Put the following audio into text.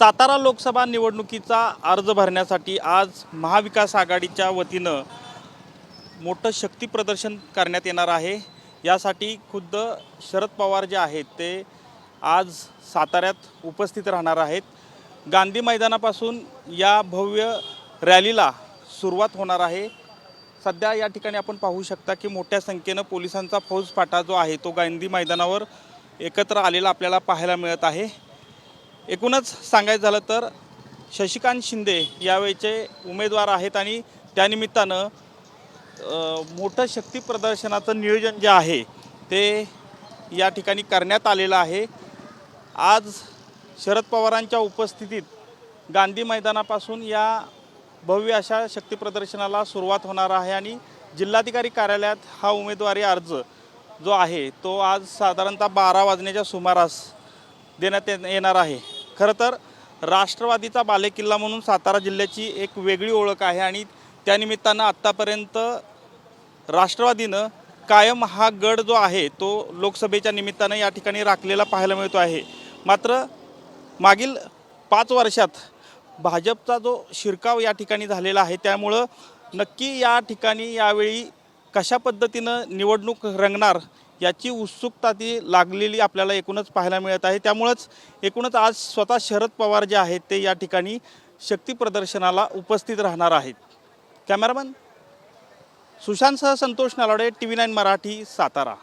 सातारा लोकसभा निवडणुकीचा अर्ज भरण्यासाठी आज महाविकास आघाडीच्या वतीनं मोठं शक्ती प्रदर्शन करण्यात येणार आहे। यासाठी खुद्द शरद पवार जे आहेत ते आज साताऱ्यात उपस्थित राहणार आहेत। गांधी मैदानापासून या भव्य रॅलीला सुरुवात होणार आहे। सध्या या ठिकाणी आपण पाहू शकता की मोठ्या संख्येनं पोलिसांचा फौजफाटा जो आहे तो गांधी मैदानावर एकत्र आलेला आपल्याला पाहायला मिळत आहे। एकूणच सांगायचं झालं तर शशिकांत शिंदे यावेळचे उमेदवार आहेत आणि त्यानिमित्तानं मोठं शक्ती प्रदर्शनाचं नियोजन जे आहे ते या ठिकाणी करण्यात आलेलं आहे। आज शरद पवारांच्या उपस्थितीत गांधी मैदानापासून या भव्य अशा शक्ती प्रदर्शनाला सुरुवात होणार आहे आणि जिल्हाधिकारी कार्यालयात हा उमेदवारी अर्ज जो आहे तो आज साधारणतः 12 वाजण्याच्या सुमारास देण्यात येणार आहे। खरं तर राष्ट्रवादीचा बालेकिल्ला म्हणून सातारा जिल्ह्याची एक वेगळी ओळख आहे आणि त्यानिमित्तानं आत्तापर्यंत राष्ट्रवादीनं कायम हा गड जो आहे तो लोकसभेच्या निमित्तानं या ठिकाणी राखलेला पाहायला मिळतो आहे। मात्र मागील 5 वर्षात भाजपचा जो शिरकाव या ठिकाणी झालेला आहे त्यामुळं नक्की या ठिकाणी यावेळी कशा पद्धतीनं निवडणूक रंगणार याची उत्सुकता ती लागलेली आपल्याला एकूणच पाहायला मिळत आहे। त्यामुळेच एकूणच आज स्वतः शरद पवार जे आहेत ते या ठिकाणी शक्ती प्रदर्शनाला उपस्थित राहणार आहेत। कॅमेरामन सुशांतसह संतोष नलावडे, TV9 मराठी, सातारा।